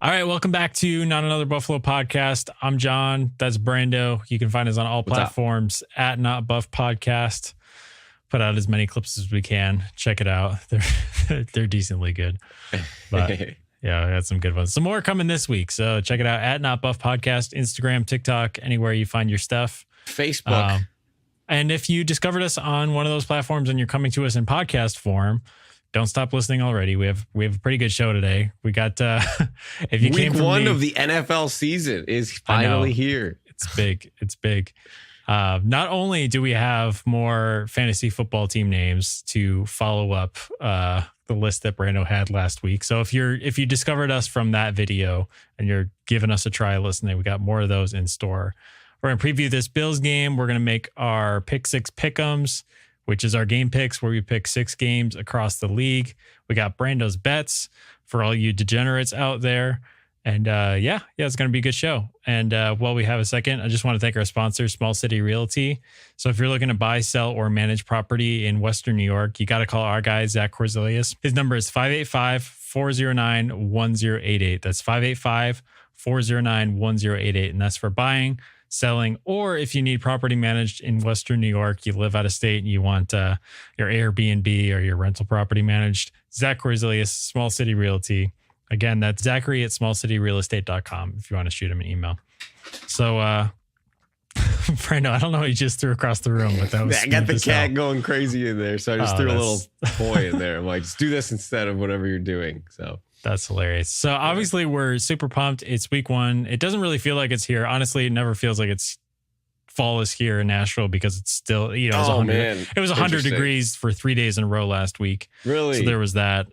All right, welcome back to Not Another Buffalo Podcast. I'm John. That's Brando. You can find us on all platforms at Not Buff Podcast. Put out as many clips as we can. Check it out. They're decently good. But yeah, we had some good ones. Some more coming this week. So check it out at Not Buff Podcast, Instagram, TikTok, anywhere you find your stuff. Facebook. And if you discovered us on one of those platforms and you're coming to us in podcast form, don't stop listening already. We have a pretty good show today. We got if you Week one of the NFL season is finally here. It's big. It's big. Not only do we have more fantasy football team names to follow up the list that Brando had last week. So if you discovered us from that video and you're giving us a try listening, we got more of those in store. We're going to preview this Bills game. We're going to make our Pick Ems, which is our game picks where we pick 6 games across the league. We got Brando's bets for all you degenerates out there. And yeah, it's going to be a good show. And while we have a second, I just want to thank our sponsor, Small City Realty. So if you're looking to buy, sell, or manage property in Western New York, you got to call our guy, Zach Korzelius. His number is 585-409-1088. That's 585-409-1088. And that's for buying, selling, or if you need property managed in Western New York, you live out of state and you want your Airbnb or your rental property managed, Zach Korzelius, Small City Realty. Again, that's Zachary at smallcityrealestate.com if you want to shoot him an email. So, Brando, I don't know what you just threw across the room, but that was... I got the cat going crazy in there, so I just threw a little toy in there. I'm like, just do this instead of whatever you're doing. So that's hilarious. So obviously we're super pumped. It's week 1. It doesn't really feel like it's here. Honestly, it never feels like it's fall is here in Nashville because it's still, it was 100 degrees for 3 days in a row last week. Really? So there was that.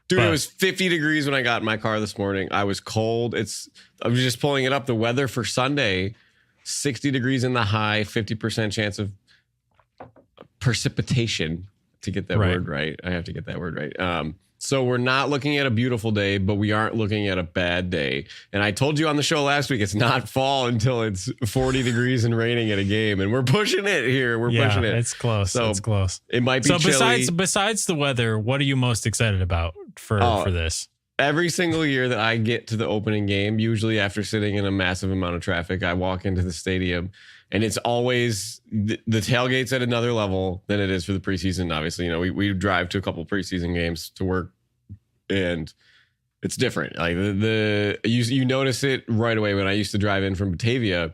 Dude, it was 50 degrees when I got in my car this morning. I was cold. I was just pulling it up. The weather for Sunday, 60 degrees in the high, 50% chance of precipitation, to get that word right. I have to get that word right. So we're not looking at a beautiful day, but we aren't looking at a bad day. And I told you on the show last week, it's not fall until it's 40 degrees and raining at a game. And we're pushing it here. We're pushing it. It's close. So it's close. It might be chilly. Besides the weather, what are you most excited about for this? Every single year that I get to the opening game, usually after sitting in a massive amount of traffic, I walk into the stadium and it's always the tailgate's at another level than it is for the preseason. Obviously, we drive to a couple preseason games to work and it's different. Like you notice it right away when I used to drive in from Batavia,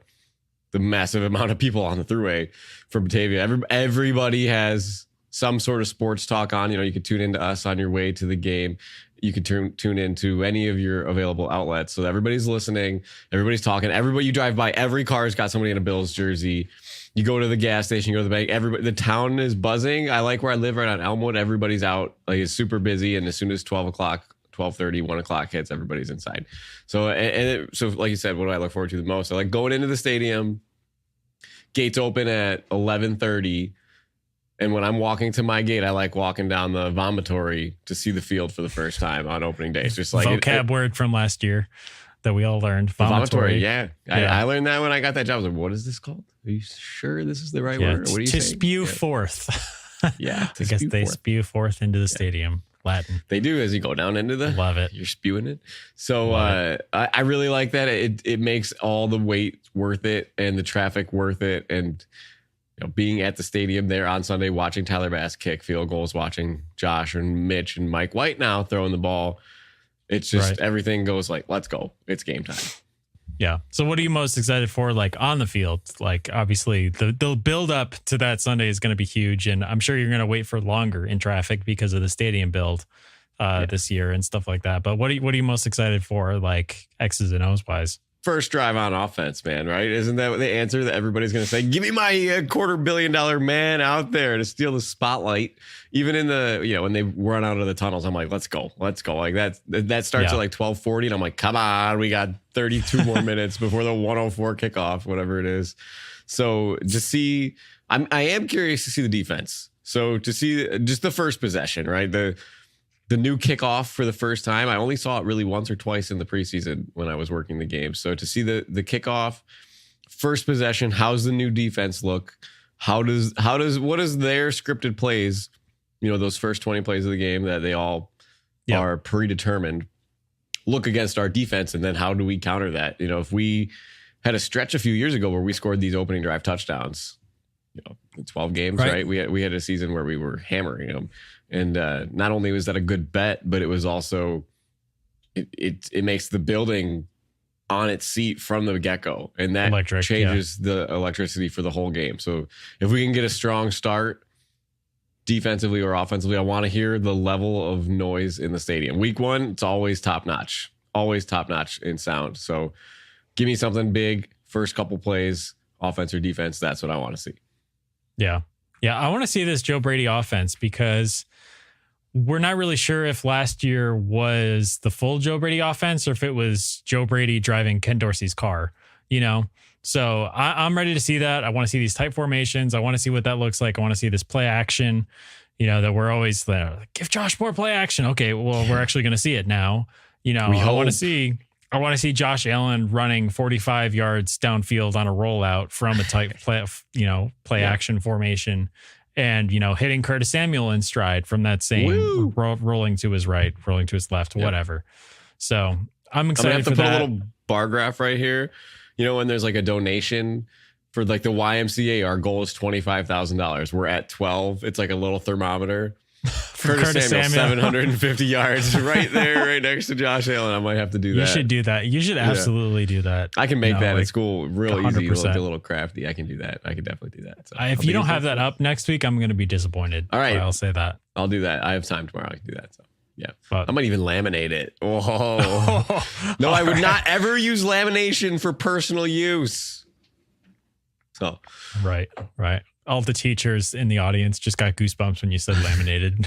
the massive amount of people on the thruway from Batavia. Everybody has some sort of sports talk on. You can tune into us on your way to the game. You can tune into any of your available outlets. So everybody's listening. Everybody's talking. Everybody you drive by, every car's got somebody in a Bills jersey. You go to the gas station, you go to the bank. The town is buzzing. I like where I live right on Elmwood. Everybody's out. Like, it's super busy. And as soon as 12 o'clock, 12:30, 1 o'clock hits, everybody's inside. So, so like you said, what do I look forward to the most? I like going into the stadium. Gates open at 11:30. And when I'm walking to my gate, I like walking down the vomitory to see the field for the first time on opening day. It's just like vocab word from last year that we all learned. Vomitory. Yeah. I learned that when I got that job. I was like, what is this called? Are you sure this is the right word? Or what do you say? To spew forth. Yeah. I guess they spew forth into the stadium. Latin. They do as you go down into the... Love it. You're spewing it. So I really like that. It makes all the wait worth it and the traffic worth it. And being at the stadium there on Sunday, watching Tyler Bass kick field goals, watching Josh and Mitch and Mike White now throwing the ball. It's just everything goes like, let's go. It's game time. Yeah. So what are you most excited for, like on the field? Like, obviously the build up to that Sunday is going to be huge. And I'm sure you're going to wait for longer in traffic because of the stadium build this year and stuff like that. But what are you most excited for, like X's and O's wise? First drive on offense, man, right? Isn't that the answer that everybody's going to say? Give me my $250 million man out there to steal the spotlight. Even in the, when they run out of the tunnels, I'm like, let's go. Like that starts at like 12:40. And I'm like, come on, we got 32 more minutes before the 104 kickoff, whatever it is. So just see, I am curious to see the defense. So to see just the first possession, right? The new kickoff for the first time. I only saw it really once or twice in the preseason when I was working the game. So to see the kickoff, first possession, how's the new defense look? What is their scripted plays? Those first 20 plays of the game that they all are predetermined. look against our defense, and then how do we counter that? You know, if we had a stretch a few years ago where we scored these opening drive touchdowns, you know, in 12 games, right? We had a season where we were hammering them, and not only was that a good bet, but it was also it makes the building on its seat from the get-go, and that changes the electricity for the whole game. So if we can get a strong start defensively or offensively, I want to hear the level of noise in the stadium. Week 1, it's always top-notch in sound. So give me something big, first couple plays, offense or defense. That's what I want to see. Yeah. I want to see this Joe Brady offense because we're not really sure if last year was the full Joe Brady offense or if it was Joe Brady driving Ken Dorsey's car, you know? So I'm ready to see that. I want to see these tight formations. I want to see what that looks like. I want to see this play action, you know, that we're always give Josh more play action. Okay, well, we're actually going to see it now. You know, I want to see Josh Allen running 45 yards downfield on a rollout from a tight play action formation. And, you know, hitting Curtis Samuel in stride from that same rolling to his right, rolling to his left, whatever. So I'm excited for that. Put a little bar graph right here. You know, when there's like a donation for like the YMCA, our goal is $25,000. We're at 12. It's like a little thermometer. Curtis Samuel, 750 yards right there, right next to Josh Allen. I might have to do that. You should do that. You should absolutely do that. I can make that at school real 100%. Easy. Look a little crafty. I can do that. I can definitely do that. So if you don't have that up next week, I'm going to be disappointed. All right. I'll say that. I'll do that. I have time tomorrow. I can do that. So yeah. I might even laminate it. Oh. No, I would not ever use lamination for personal use. So. Right. All the teachers in the audience just got goosebumps when you said laminated.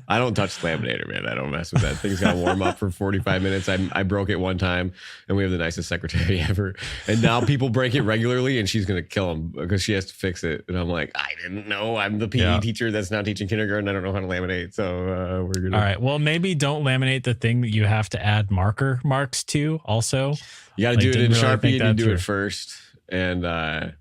I don't touch the laminator, man. I don't mess with that. Thing's got to warm up for 45 minutes. I broke it one time, and we have the nicest secretary ever. And now people break it regularly, and she's going to kill them because she has to fix it. And I'm like, I didn't know. I'm the PE teacher that's now teaching kindergarten. I don't know how to laminate. So we're going to. All right. Well, maybe don't laminate the thing that you have to add marks to also. You got to do it in Sharpie, and you do it first. And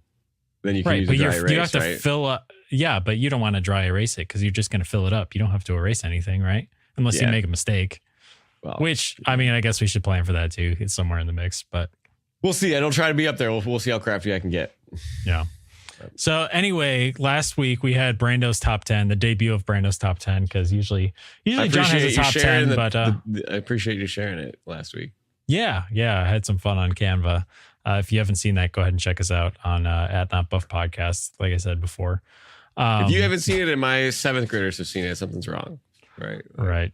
then you can use a dry erase, you have to fill up. Yeah, but you don't want to dry erase it because you're just going to fill it up. You don't have to erase anything, right? Unless you make a mistake. Well, which, I mean, I guess we should plan for that too. It's somewhere in the mix, but we'll see. I don't try to be up there. We'll see how crafty I can get. Yeah. So anyway, last week we had Brando's top 10, the debut of Brando's top 10, because usually John has a top 10, but I appreciate you sharing it last week. Yeah. I had some fun on Canva. If you haven't seen that, go ahead and check us out on at Not Buff Podcast. Like I said before, if you haven't seen it, and my 7th graders have seen it, something's wrong. Right.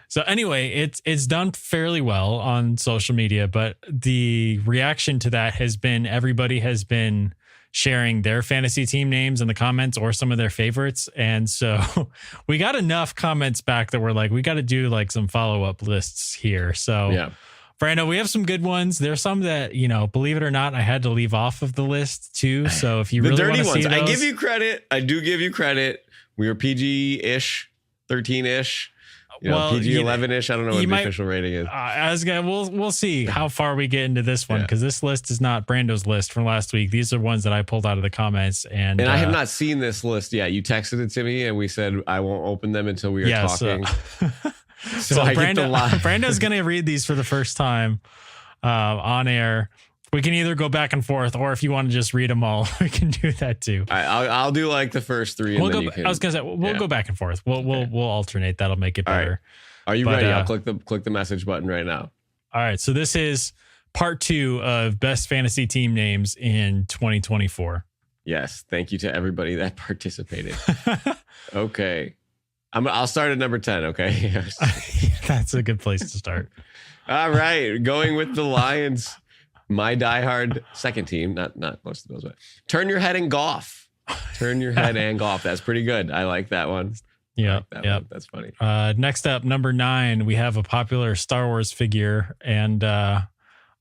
So anyway, it's done fairly well on social media, but the reaction to that has been everybody has been sharing their fantasy team names in the comments or some of their favorites, and so we got enough comments back that we're like, we got to do like some follow-up lists here. So yeah. Brando, we have some good ones. There's some that, you know, believe it or not, I had to leave off of the list too. So if you really want to see those, I give you credit. I do give you credit. We were PG-ish, 13-ish, PG-11-ish. I don't know what the official rating is. We'll see how far we get into this one because this list is not Brando's list from last week. These are ones that I pulled out of the comments, and I have not seen this list yet. You texted it to me, and we said I won't open them until we are talking. So Brando's going to read these for the first time on air. We can either go back and forth, or if you want to just read them all, we can do that too. I'll do like the first 3. And then I was going to say we'll go back and forth. We'll alternate. That'll make it better. Right. Are you ready? I'll click the message button right now. All right. So this is part 2 of best fantasy team names in 2024. Yes. Thank you to everybody that participated. Okay. I'll start at number 10, okay? That's a good place to start. All right. Going with the Lions, my diehard second team, not most of those, but Turn Your Head and Golf. Turn Your Head and Golf. That's pretty good. I like that one. Yeah. That's funny. Next up, number 9, we have a popular Star Wars figure and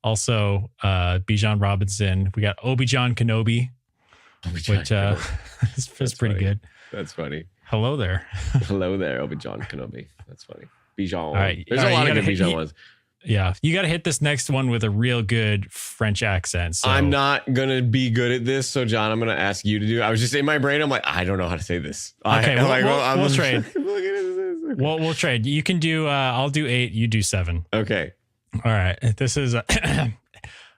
also Bijan Robinson. We got Obi-Wan Kenobi, which is pretty good. That's funny. Hello there. Hello there, Obi-Wan Kenobi. That's funny. Bijan. All right. There's a lot of good Bijan ones. Yeah. You got to hit this next one with a real good French accent. So. I'm not going to be good at this. So, John, I'm going to ask you to do it. I was just in my brain. I'm like, I don't know how to say this. Okay. We'll trade. We'll trade. You can do, I'll do 8. You do 7. Okay. All right. This is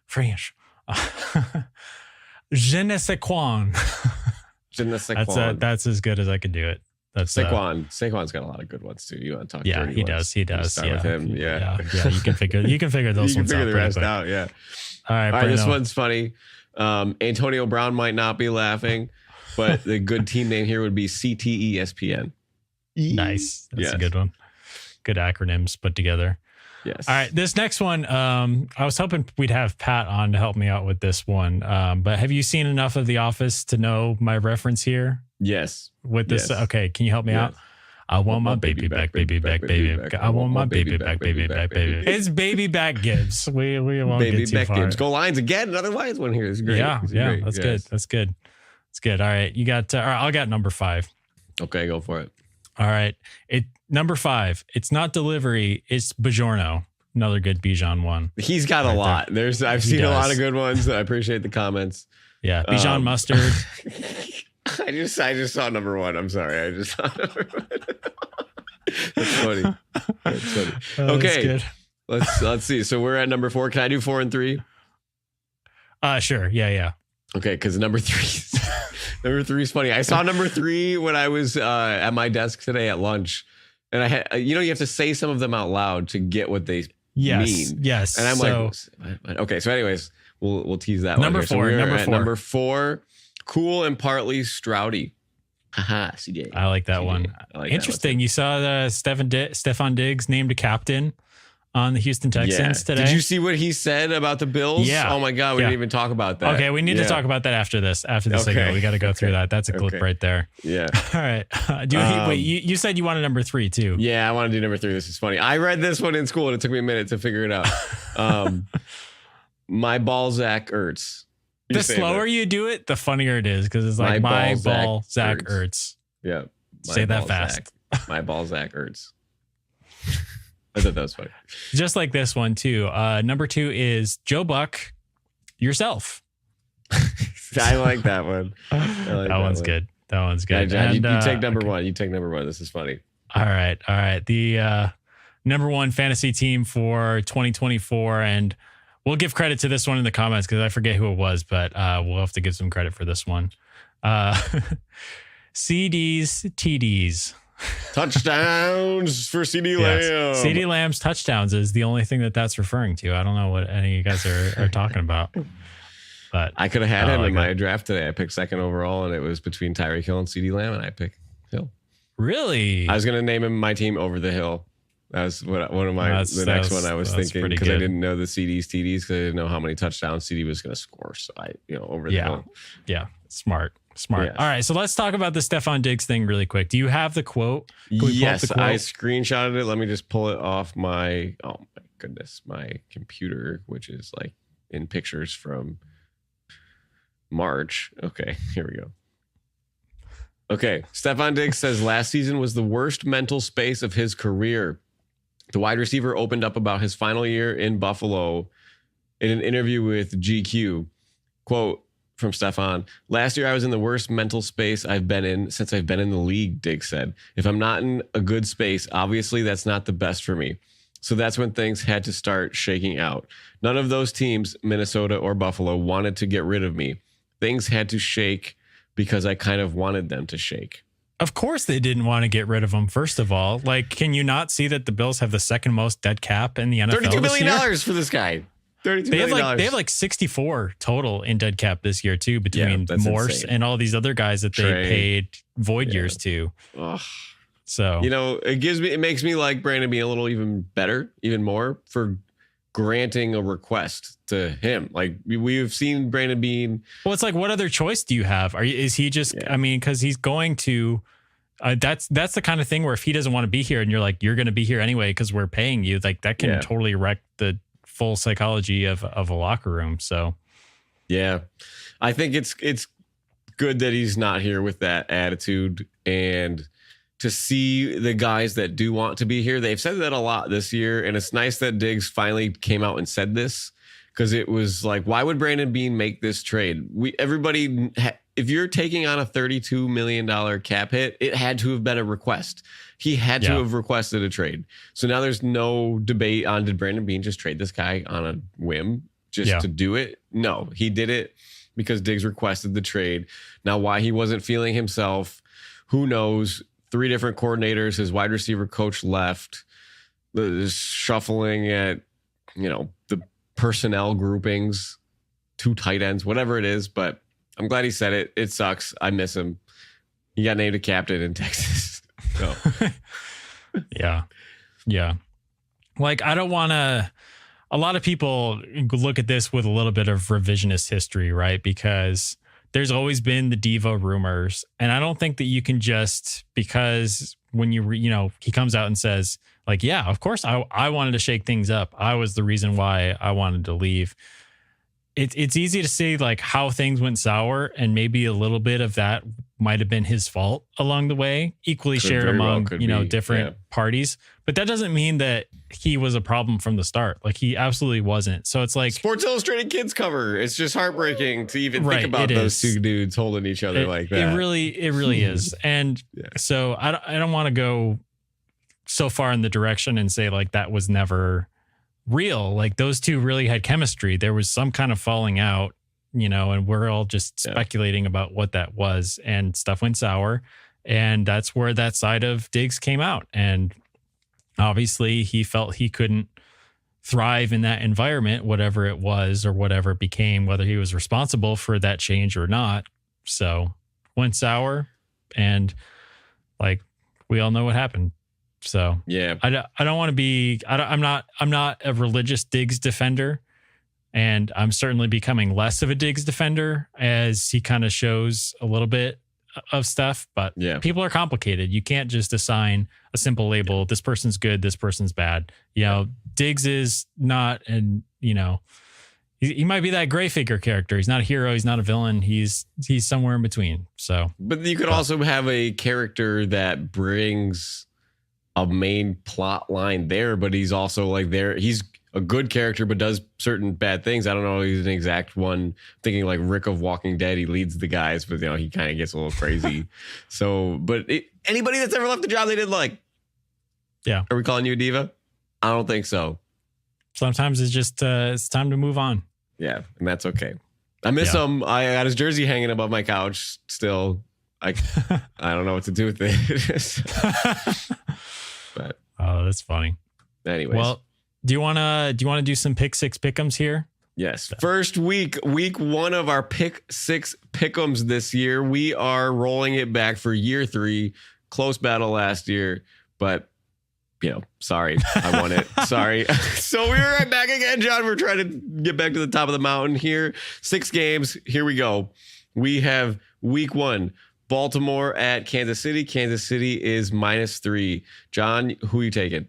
French. Je ne sais quoi. Je ne sais quoi. That's as good as I could do it. That's Saquon's got a lot of good ones too. You want to talk? Yeah, he ones? does. He does. Start with him. Yeah. You can figure those you ones can figure out. the rest out. Yeah. All right. This one's funny. Antonio Brown might not be laughing, but the good team name here would be CTESPN. Nice. That's a good one. Good acronyms put together. Yes. All right. This next one, I was hoping we'd have Pat on to help me out with this one. But have you seen enough of The Office to know my reference here? Yes. With this, okay. Can you help me out? I want my baby back, baby back, baby back. I want my baby back, baby back, baby. It's baby back Gibbs. We won't baby get too back far. Gibbs. Go Lions again. Another Lions one here. It's great. Yeah. That's good. That's good. It's good. All right. You got. All right. I got number 5. Okay, go for it. All right. Number 5. It's not delivery. It's Buongiorno. Another good Bijan one. He's got a lot. I've seen a lot of good ones. I appreciate the comments. Yeah. Bijan mustard. I just saw number 1. I'm sorry. I just saw number 1. That's funny. Okay. Let's see. So we're at number 4. Can I do 4 and 3? Sure. Yeah. Okay, because number 3 is funny. I saw number 3 when I was at my desk today at lunch, and I had you have to say some of them out loud to get what they mean. Yes. And I'm like, okay. So, anyways, we'll tease that number one. 4. So number 4, cool and partly stroudy. Haha, CJ. I like that CJ. one. Like interesting. You saw the Stefon Diggs named a captain on the Houston Texans today. Did you see what he said about the Bills? Yeah. Oh my God, we didn't even talk about that. Okay, we need to talk about that after this. After this segment, we got to go through that. That's a clip right there. Yeah. All right. Wait, you said you wanted number 3 too. Yeah, I want to do number 3. This is funny. I read this one in school and it took me a minute to figure it out. My Balzac Ertz. The slower you do it, the funnier it is because it's like my ball Zach Ertz. Yeah. Say that fast. My Balzac Ertz. I thought that was funny. Just like this one too. Number 2 is Joe Buck, yourself. I like that one. That one's good. That one's good. Yeah, John, you take number 1. You take number 1. This is funny. All right. The number 1 fantasy team for 2024, and we'll give credit to this one in the comments because I forget who it was, but we'll have to give some credit for this one. CDs, TDs. Touchdowns for CD Lamb. CD Lamb's touchdowns is the only thing that's referring to. I don't know what any of you guys are talking about. But I could have had him in my draft today. I picked 2nd overall, and it was between Tyreek Hill and CD Lamb, and I picked Hill. Really? I was going to name him my team over the Hill. That was one of the next one I was thinking because I didn't know the CDs, TDs, because I didn't know how many touchdowns CD was going to score. So over the Hill. Yeah, smart. Yes. All right, so let's talk about the Stefon Diggs thing really quick. Do you have the quote? Yes, I screenshotted it. Let me just pull it off my computer, which is like in pictures from March. Okay, here we go. Okay, Stefon Diggs says last season was the worst mental space of his career. The wide receiver opened up about his final year in Buffalo in an interview with GQ. Quote from Stefon, last year I was in the worst mental space I've been in since I've been in the league, Diggs said. If I'm not in a good space, obviously that's not the best for me. So that's when things had to start shaking out. None of those teams, Minnesota or Buffalo, wanted to get rid of me. Things had to shake because I kind of wanted them to shake. Of course they didn't want to get rid of him, first of all. Like, can you not see that the Bills have the 2nd most dead cap in the NFL $32 million for this guy. $32 million. They have like 64 total in dead cap this year, too, between Morse and all these other guys that they paid void years to. Ugh. So, it makes me like Brandon being a little even more for granting a request to him. Like we've seen Brandon Bean. Well, it's like, what other choice do you have? Is he just, because he's going to, that's the kind of thing where if he doesn't want to be here and you're like, you're going to be here anyway, because we're paying you, like that can totally wreck the full psychology of a locker room. So, yeah, I think it's good that he's not here with that attitude, and to see the guys that do want to be here. They've said that a lot this year, and it's nice that Diggs finally came out and said this, because it was like, why would Brandon Beane make this trade? If you're taking on a $32 million cap hit, it had to have been a request. He had to have requested a trade. So now there's no debate on, did Brandon Beane just trade this guy on a whim just to do it? No, he did it because Diggs requested the trade. Now, why he wasn't feeling himself, who knows? 3 different coordinators, his wide receiver coach left, the shuffling at, the personnel groupings, 2 tight ends, whatever it is. But I'm glad he said it. It sucks. I miss him. He got named a captain in Texas. So. Yeah. Like, I don't want to. A lot of people look at this with a little bit of revisionist history, right? Because there's always been the diva rumors. And I don't think that you can just, because when he comes out and says, like, yeah, of course, I wanted to shake things up. I was the reason why I wanted to leave. It's easy to see like how things went sour, and maybe a little bit of that might have been his fault along the way, equally shared among, different parties. But that doesn't mean that he was a problem from the start. Like, he absolutely wasn't. So it's like Sports Illustrated kids cover. It's just heartbreaking to even think about those 2 dudes holding each other like that. It really is. And so I don't want to go so far in the direction and say like that was never real. Like, those 2 really had chemistry. There was some kind of falling out, and we're all just speculating about what that was, and stuff went sour. And that's where that side of Diggs came out. And obviously he felt he couldn't thrive in that environment, whatever it was or whatever it became, whether he was responsible for that change or not. So went sour, and like, we all know what happened. So I don't want to be, I'm not a religious Diggs defender, and I'm certainly becoming less of a Diggs defender as he kind of shows a little bit of stuff, but people are complicated. You can't just assign a simple label. This person's good, this person's bad. Diggs is not, and he might be that gray figure character. He's not a hero. He's not a villain. He's somewhere in between. So, but you could also have a character that brings a main plot line there, but he's also like he's a good character, but does certain bad things. I don't know. He's an exact one. Thinking like Rick of Walking Dead, he leads the guys, but he kind of gets a little crazy. So, but anybody that's ever left the job they didn't like. Yeah. Are we calling you a diva? I don't think so. Sometimes it's just, it's time to move on. Yeah. And that's okay. I miss him. I got his jersey hanging above my couch still. I don't know what to do with it. But that's funny. Anyways. Well, do you want to do some pick 6 pick'ems here? Yes. First week 1 of our pick 6 pick'ems this year. We are rolling it back for year 3. Close battle last year, but sorry, I won it. Sorry. So we're right back again, John. We're trying to get back to the top of the mountain here. 6 games. Here we go. We have week 1. Baltimore at Kansas City. Kansas City is -3. John, who are you taking?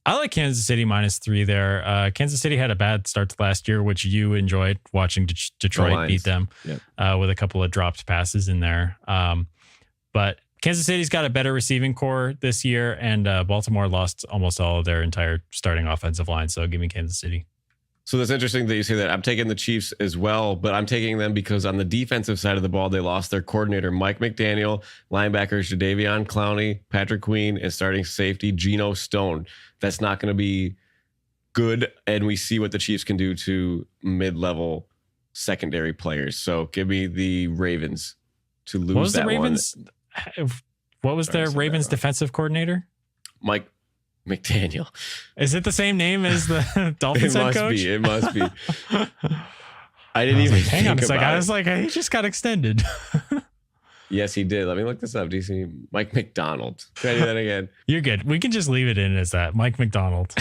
I like Kansas City -3 there. Kansas City had a bad start to last year, which you enjoyed watching Detroit beat them with a couple of dropped passes in there. But Kansas City's got a better receiving core this year, and Baltimore lost almost all of their entire starting offensive line. So give me Kansas City. So that's interesting that you say that. I'm taking the Chiefs as well, but I'm taking them because on the defensive side of the ball, they lost their coordinator, Mike McDaniel, linebackers Jadeveon Clowney, Patrick Queen, and starting safety Geno Stone. That's not going to be good, and we see what the Chiefs can do to mid-level secondary players. So give me the Ravens to lose that one. What was the Ravens defensive coordinator? Mike McDaniel. Is it the same name as the Dolphins head coach? It must be. I didn't even hang on a second. I was like, he just got extended. Yes, he did. Let me look this up. Do you see Mike McDonald? Can I do that again? You're good. We can just leave it in as that. Mike McDonald.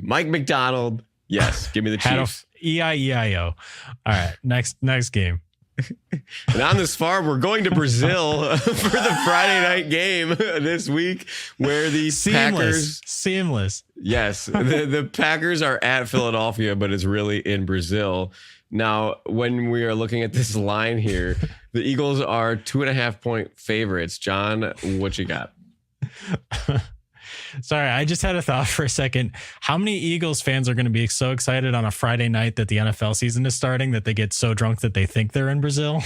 Mike McDonald. Yes. Give me the Chiefs. E-I-E-I-O. All right. Next game. And on this farm, we're going to Brazil for the Friday night game this week, where the Packers. Yes, the Packers are at Philadelphia, but it's really in Brazil. Now, when we are looking at this line here, the Eagles are 2.5 point favorites. John, what you got? Sorry, I just had a thought for a second. How many Eagles fans are going to be so excited on a Friday night that the NFL season is starting that they get so drunk that they think they're in Brazil?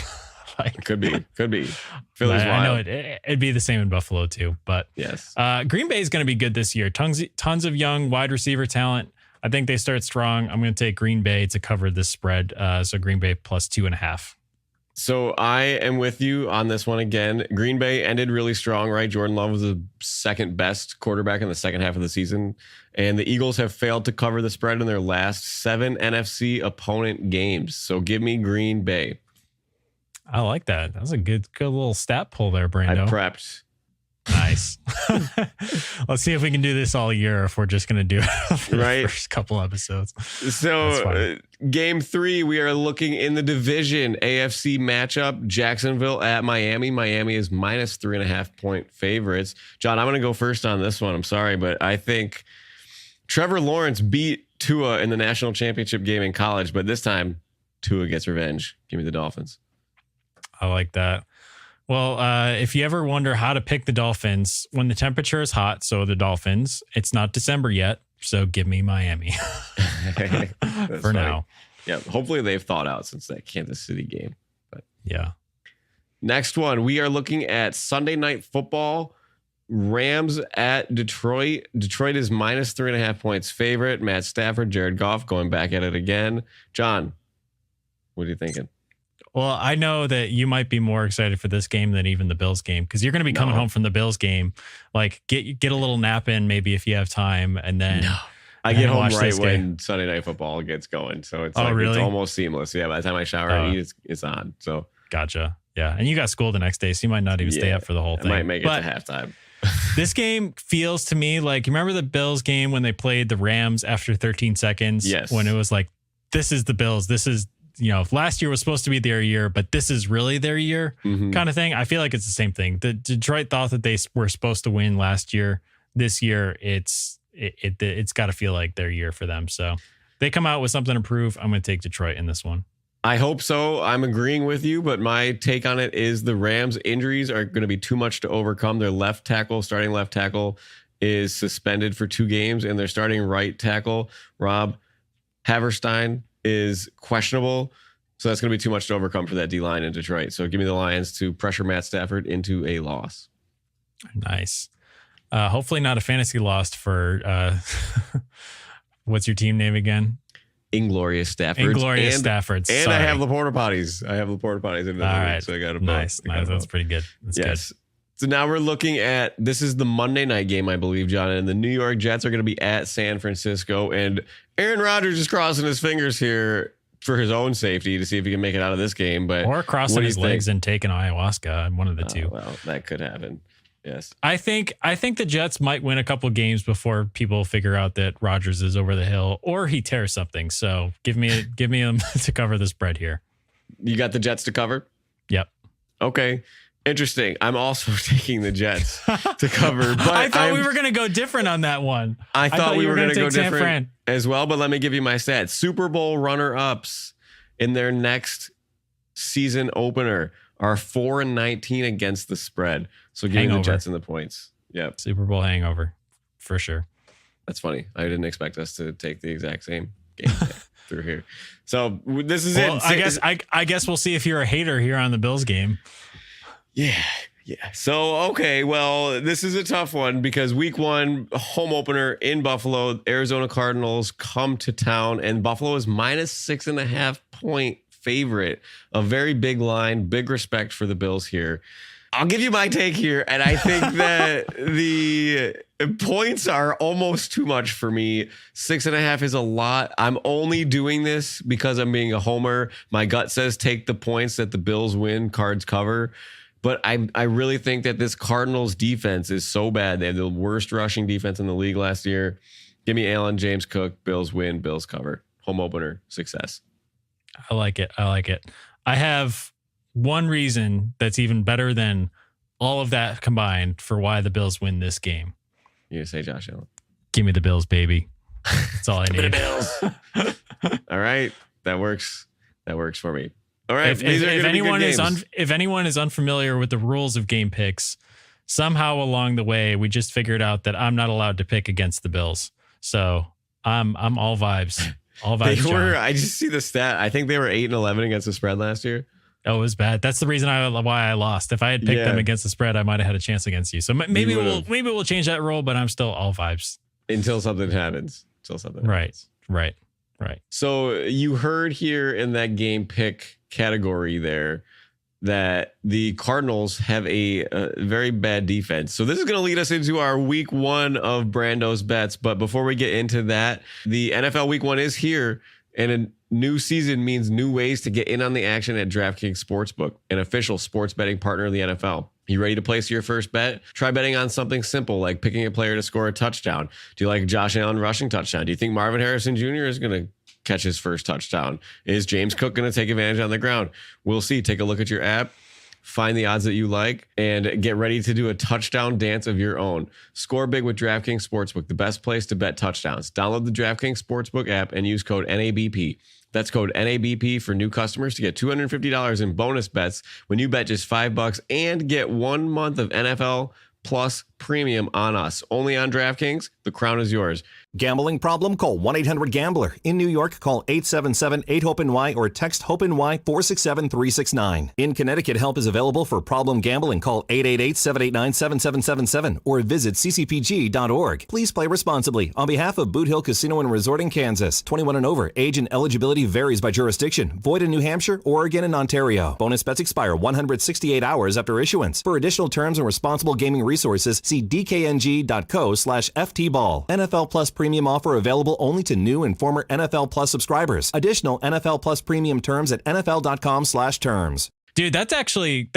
Like, could be. Philly's wild. I know it'd be the same in Buffalo too, but yes. Green Bay is going to be good this year. Tons of young wide receiver talent. I think they start strong. I'm going to take Green Bay to cover this spread. So Green Bay plus 2.5. So I am with you on this one again. Green Bay ended really strong, right? Jordan Love was the second best quarterback in the second half of the season. And the Eagles have failed to cover the spread in their last 7 NFC opponent games. So give me Green Bay. I like that. That's a good little stat pull there, Brando. I prepped. Nice. Let's see if we can do this all year, if we're just going to do it for the first couple episodes. So game 3, we are looking in the division AFC matchup, Jacksonville at Miami. Miami is minus 3.5 point favorites. John, I'm going to go first on this one. I'm sorry, but I think Trevor Lawrence beat Tua in the national championship game in college, but this time Tua gets revenge. Give me the Dolphins. I like that. Well, if you ever wonder how to pick the Dolphins when the temperature is hot, so the Dolphins, it's not December yet, so give me Miami for now. Yeah, hopefully they've thought out since that Kansas City game. But yeah. Next one, we are looking at Sunday Night Football. Rams at Detroit. Detroit is minus 3.5 points favorite. Matt Stafford, Jared Goff going back at it again. John, what are you thinking? Well, I know that you might be more excited for this game than even the Bills game, because you're going to be coming home from the Bills game. Like, get a little nap in maybe if you have time, and then I get home right when Sunday Night Football gets going, so it's it's almost seamless. Yeah, by the time I shower and eat, it's on. So gotcha. Yeah, and you got school the next day, so you might not even stay up for the whole thing. Might make it to halftime. This game feels to me like, you remember the Bills game when they played the Rams after 13 seconds? Yes. When it was like, this is the Bills. This is, last year was supposed to be their year, but this is really their year kind of thing. I feel like it's the same thing. The Detroit thought that they were supposed to win last year. This year, it's got to feel like their year for them. So they come out with something to prove. I'm going to take Detroit in this one. I hope so. I'm agreeing with you, but my take on it is the Rams' injuries are going to be too much to overcome. Their starting left tackle is suspended for 2 games, and their starting right tackle, Rob Haverstein, is questionable. So that's going to be too much to overcome for that D-line in Detroit. So give me the Lions to pressure Matt Stafford into a loss. Nice. Hopefully not a fantasy loss for what's your team name again? Inglorious Stafford. Inglorious Stafford. And I have the porta potties. In the all right. So I got a nice. That's pretty good. That's good. So now we're looking at, this is the Monday night game, I believe, John, and the New York Jets are going to be at San Francisco, and Aaron Rodgers is crossing his fingers here for his own safety to see if he can make it out of this game. Or crossing his legs and taking ayahuasca, one of the two. Well, that could happen. Yes. I think the Jets might win a couple games before people figure out that Rodgers is over the hill or he tears something. So give me him to cover the spread here. You got the Jets to cover? Yep. Okay. Interesting. I'm also taking the Jets to cover. But I thought we were going to go different on that one. I thought we were going to go different as well, but let me give you my stats. Super Bowl runner-ups in their next season opener are 4-19 against the spread. So give me the Jets and the points. Yep. Super Bowl hangover for sure. That's funny. I didn't expect us to take the exact same game through here. So this is it. I guess we'll see if you're a hater here on the Bills game. Yeah. So, okay. Well, this is a tough one because week 1 home opener in Buffalo, Arizona Cardinals come to town, and Buffalo is minus 6.5 point favorite. A very big line, big respect for the Bills here. I'll give you my take here, and I think that the points are almost too much for me. 6.5 is a lot. I'm only doing this because I'm being a homer. My gut says take the points that the Bills win, Cards cover. But I really think that this Cardinals defense is so bad. They have the worst rushing defense in the league last year. Give me Allen, James Cook, Bills win, Bills cover. Home opener, success. I like it. I have one reason that's even better than all of that combined for why the Bills win this game. You say Josh Allen. Give me the Bills, baby. That's all I need. Give me the Bills. All right. That works. That works for me. All right. If anyone is unfamiliar with the rules of game picks, somehow along the way, we just figured out that I'm not allowed to pick against the Bills. So I'm all vibes. All vibes. I just see the stat. I think they were 8-11 against the spread last year. Oh, it was bad. That's the reason why I lost. If I had picked them against the spread, I might have had a chance against you. So maybe we'll change that rule, but I'm still all vibes until something happens. Right. So you heard here in that game pick category there that the Cardinals have a very bad defense. So this is going to lead us into our week 1 of Brando's bets. But before we get into that, the NFL week 1 is here, and a new season means new ways to get in on the action at DraftKings Sportsbook, an official sports betting partner of the NFL. You ready to place your first bet? Try betting on something simple like picking a player to score a touchdown. Do you like Josh Allen rushing touchdown? Do you think Marvin Harrison Jr. is going to catch his first touchdown? Is James Cook going to take advantage on the ground? We'll see. Take a look at your app, find the odds that you like, and get ready to do a touchdown dance of your own. Score big with DraftKings Sportsbook, the best place to bet touchdowns. Download the DraftKings Sportsbook app and use code NABP. That's code NABP for new customers to get $250 in bonus bets when you bet just $5 and get 1 month of NFL Plus premium on us. Only on DraftKings. The crown is yours. Gambling problem? Call 1-800-GAMBLER. In New York, call 877-8-HOPE-NY or text HOPE-NY 467-369. In Connecticut, help is available for problem gambling. Call 888-789-7777 or visit ccpg.org. Please play responsibly. On behalf of Boot Hill Casino and Resort in Kansas, 21 and over. Age and eligibility varies by jurisdiction. Void in New Hampshire, Oregon, and Ontario. Bonus bets expire 168 hours after issuance. For additional terms and responsible gaming resources, see dkng.co/ftball. NFL Plus premium offer available only to new and former NFL Plus subscribers. Additional NFL Plus premium terms at nfl.com/terms. Dude, that's actually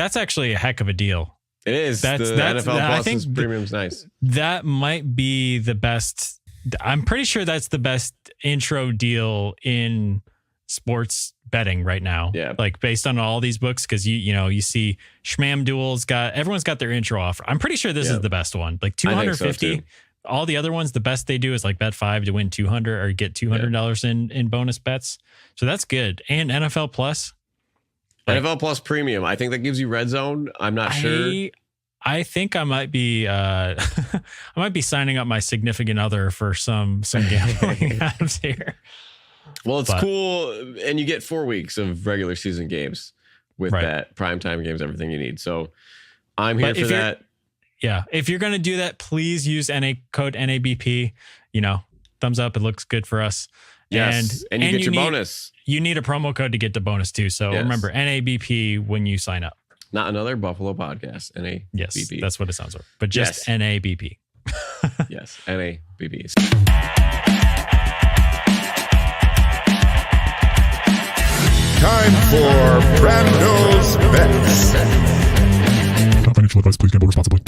a heck of a deal. It is. The NFL Plus premium's nice. That might be the best. I'm pretty sure that's the best intro deal in sports betting right now. Yeah. Like based on all these books, because you see Schmam Duels everyone's got their intro offer. I'm pretty sure this is the best one. Like 250. So all the other ones, the best they do is like bet 5 to win 200 or get $200 in bonus bets. So that's good. And NFL Plus. NFL Plus premium. I think that gives you red zone. I'm not sure. I think I might be I might be signing up my significant other for some gambling apps here. Well, it's cool, and you get 4 weeks of regular season games with that primetime games, everything you need. So I'm here for that. Yeah, if you're going to do that, please use code NABP. Thumbs up. It looks good for us. Yes, and you get your bonus. You need a promo code to get the bonus too. So remember, NABP when you sign up. Not another Buffalo podcast. NABP. Yes, that's what it sounds like. But just NABP. Yes, NABP. Time for Brando's Bets. Not financial advice. Please gamble responsibly.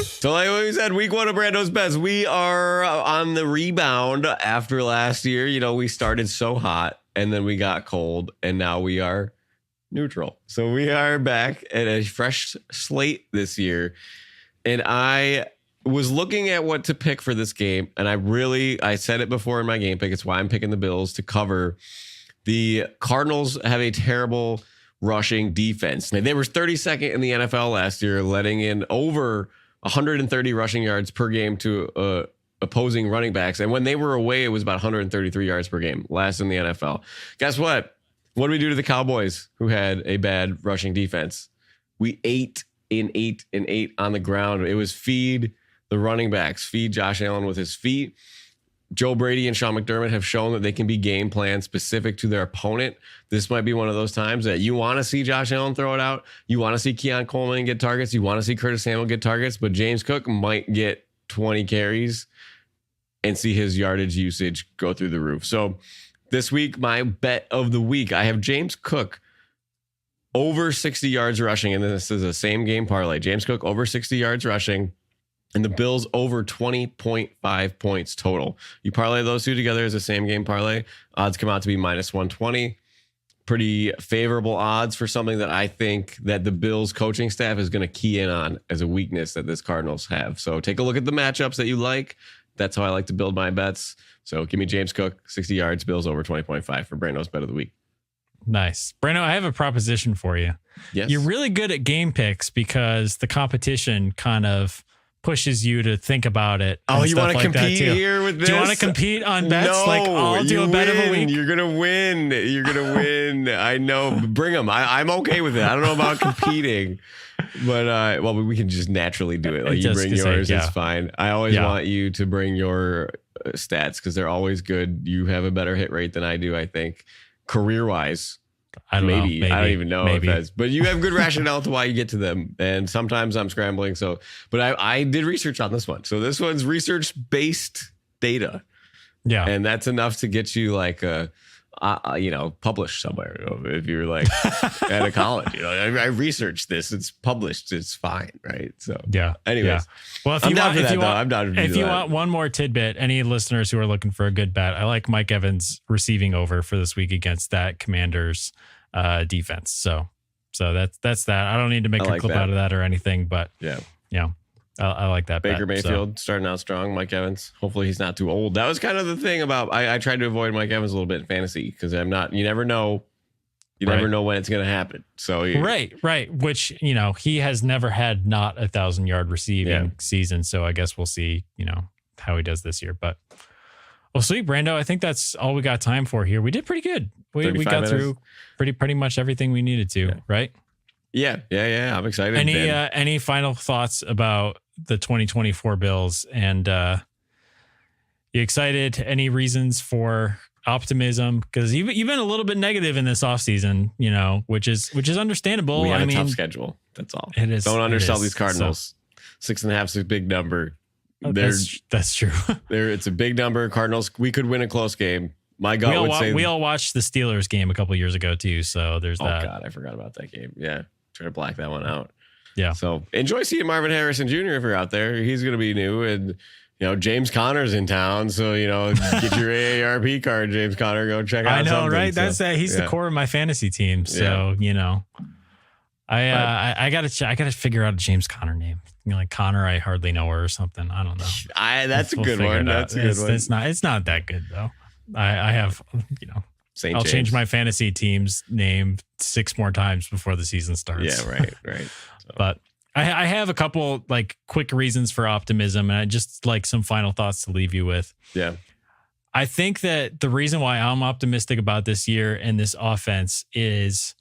So like we said, week 1 of Brando's Bets, we are on the rebound after last year. We started so hot and then we got cold and now we are neutral. So we are back at a fresh slate this year. And I was looking at what to pick for this game. And I said it before in my game pick. It's why I'm picking the Bills to cover. The Cardinals have a terrible rushing defense. They were 32nd in the NFL last year, letting in over 130 rushing yards per game to opposing running backs. And when they were away, it was about 133 yards per game, last in the NFL. Guess what? What did we do to the Cowboys, who had a bad rushing defense? We 8-8 on the ground. It was feed the running backs, feed Josh Allen with his feet. Joe Brady and Sean McDermott have shown that they can be game plan specific to their opponent. This might be one of those times that you want to see Josh Allen throw it out. You want to see Keon Coleman get targets. You want to see Curtis Samuel get targets, but James Cook might get 20 carries and see his yardage usage go through the roof. So this week, my bet of the week, I have James Cook over 60 yards rushing. And this is a same game parlay. James Cook over 60 yards rushing. And the Bills over 20.5 points total. You parlay those two together as a same game parlay. Odds come out to be -120. Pretty favorable odds for something that I think that the Bills coaching staff is going to key in on as a weakness that this Cardinals have. So take a look at the matchups that you like. That's how I like to build my bets. So give me James Cook, 60 yards, Bills over 20.5 for Brando's bet of the week. Nice. Brando, I have a proposition for you. Yes. You're really good at game picks because the competition kind of pushes you to think about it. Oh, you want to like compete here with this? Do you want to compete on bets? No, Like, I'll do a bet of a week. You're going to win. You're going to win. I know. Bring them. I'm okay with it. I don't know about competing. But, we can just naturally do it. Like, you bring yours, it's fine. I always want you to bring your stats because they're always good. You have a better hit rate than I do, I think. Career-wise. Maybe. I don't even know if that's, but you have good rationale to why you get to them. And sometimes I'm scrambling. So, but I did research on this one. So this one's research-based data. Yeah. And that's enough to get you like, published somewhere. If you're like at a college, I researched this, it's published, it's fine. Right. So, yeah. Anyways. Yeah. Well, if you want one more tidbit, any listeners who are looking for a good bet, I like Mike Evans receiving over for this week against that Commanders defense. So that's that. I don't need to make a clip out of that or anything, but I like that. Baker Mayfield starting out strong. Mike Evans. Hopefully he's not too old. That was kind of the thing about, I tried to avoid Mike Evans a little bit in fantasy because you never know. You never know when it's going to happen. So right. Which, he has never had not 1,000-yard receiving season. So I guess we'll see, how he does this year, but well, sweet, Brando. I think that's all we got time for here. We did pretty good. We got through pretty much everything we needed to, right? Yeah. I'm excited. Any final thoughts about the 2024 Bills? And you excited? Any reasons for optimism? Because you've been a little bit negative in this offseason, which is understandable. We had a tough schedule. That's all. It is. Don't undersell these Cardinals. 6.5 is a big number. That's true. It's a big number. Cardinals, we could win a close game. My gut would say we all watched the Steelers game a couple years ago too. So there's that. Oh God, I forgot about that game. Yeah, try to black that one out. Yeah. So enjoy seeing Marvin Harrison Jr. if you're out there. He's going to be new, and James Conner's in town. So get your AARP card, James Conner. Go check out. I know, something. right? That's he's the core of my fantasy team. So I gotta figure out a James Conner name. Like Connor, I hardly know her or something. I don't know. That's a good one. That's a good one. It's not that good though. I have St. I'll James. change my fantasy team's name 6 more times before the season starts. Yeah, right. So. But I have a couple like quick reasons for optimism, and I just like some final thoughts to leave you with. Yeah. I think that the reason why I'm optimistic about this year and this offense is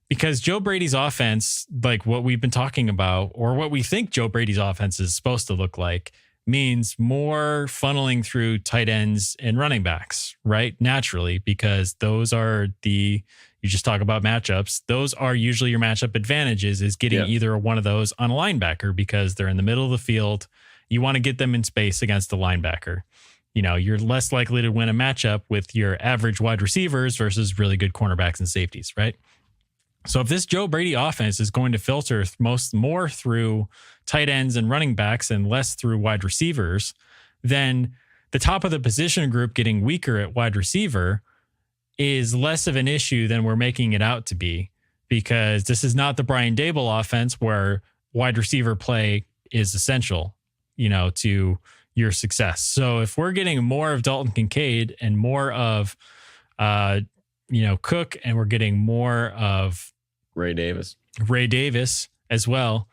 because Joe Brady's offense, like what we've been talking about, or what we think Joe Brady's offense is supposed to look like, means more funneling through tight ends and running backs, right? Naturally, because those are you just talk about matchups. Those are usually your matchup advantages, is getting either one of those on a linebacker because they're in the middle of the field. You want to get them in space against the linebacker. You're less likely to win a matchup with your average wide receivers versus really good cornerbacks and safeties, right? So if this Joe Brady offense is going to filter more through tight ends and running backs and less through wide receivers, then the top of the position group getting weaker at wide receiver is less of an issue than we're making it out to be, because this is not the Brian Daboll offense where wide receiver play is essential, to your success. So if we're getting more of Dalton Kincaid and more of, Cook, and we're getting more of Ray Davis as well,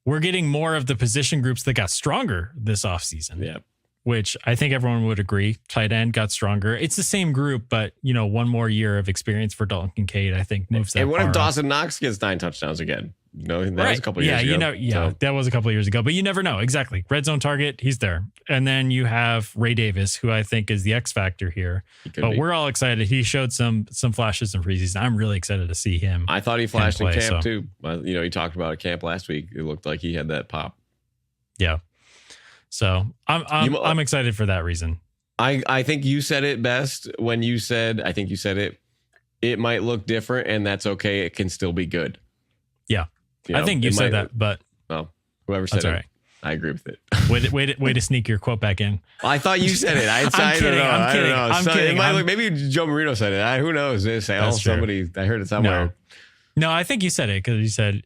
we're getting more of the position groups that got stronger this offseason. Yeah. Which I think everyone would agree. Tight end got stronger. It's the same group, but one more year of experience for Dalton Kincaid, I think, moves that. And what if Dawson Knox gets 9 touchdowns again? That was a couple of years ago. That was a couple of years ago, but you never know. Exactly. Red zone target, he's there. And then you have Ray Davis, who I think is the X factor here. But we're all excited. He showed some flashes in preseason. I'm really excited to see him. I thought he flashed in camp too. He talked about a camp last week. It looked like he had that pop. Yeah. So I'm excited for that reason. I think you said it best when you said, I think you said it might look different, and that's okay. It can still be good. Yeah. I think you said that, but whoever said it, all right. I agree with it. Way to sneak your quote back in. Well, I thought you said it. I don't know. Maybe Joe Marino said it. Who knows? They say, somebody. I heard it somewhere. No, I think you said it because you said,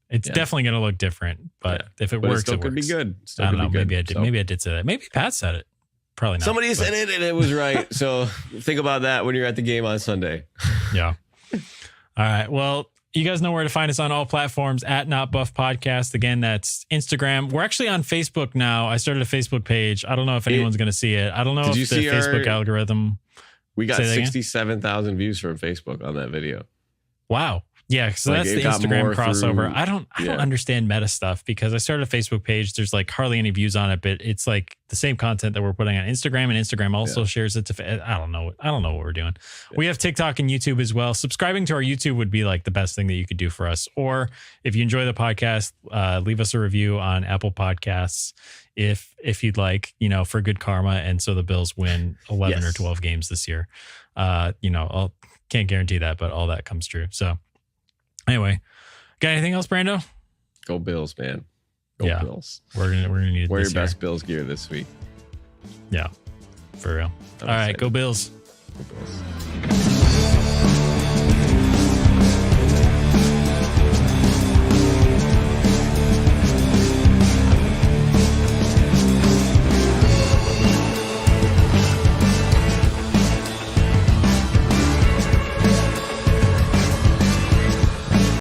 it's definitely going to look different. But if it works, it could works. be good. I don't know. Maybe I did. Maybe I did say that. Maybe Pat said it. Probably not. Somebody said it and it was right. So think about that when you're at the game on Sunday. Yeah. All right. Well, you guys know where to find us on all platforms at Not Buff Podcast. Again, that's Instagram. We're actually on Facebook now. I started a Facebook page. I don't know if anyone's going to see it. I don't know if the Facebook algorithm. We got 67,000 views from Facebook on that video. Wow. Yeah, so that's the Instagram crossover. I don't understand meta stuff because I started a Facebook page. There's like hardly any views on it, but it's like the same content that we're putting on Instagram, and Instagram also shares it to. I don't know what we're doing. Yeah. We have TikTok and YouTube as well. Subscribing to our YouTube would be like the best thing that you could do for us. Or if you enjoy the podcast, leave us a review on Apple Podcasts if you'd like, for good karma, and so the Bills win 11 or 12 games this year. I can't guarantee that, but all that comes true. So. Anyway, got anything else, Brando? Go Bills, man. Go Bills. We're gonna need wear your best Bills gear this week. Yeah, for real. All right, go Bills. Go Bills.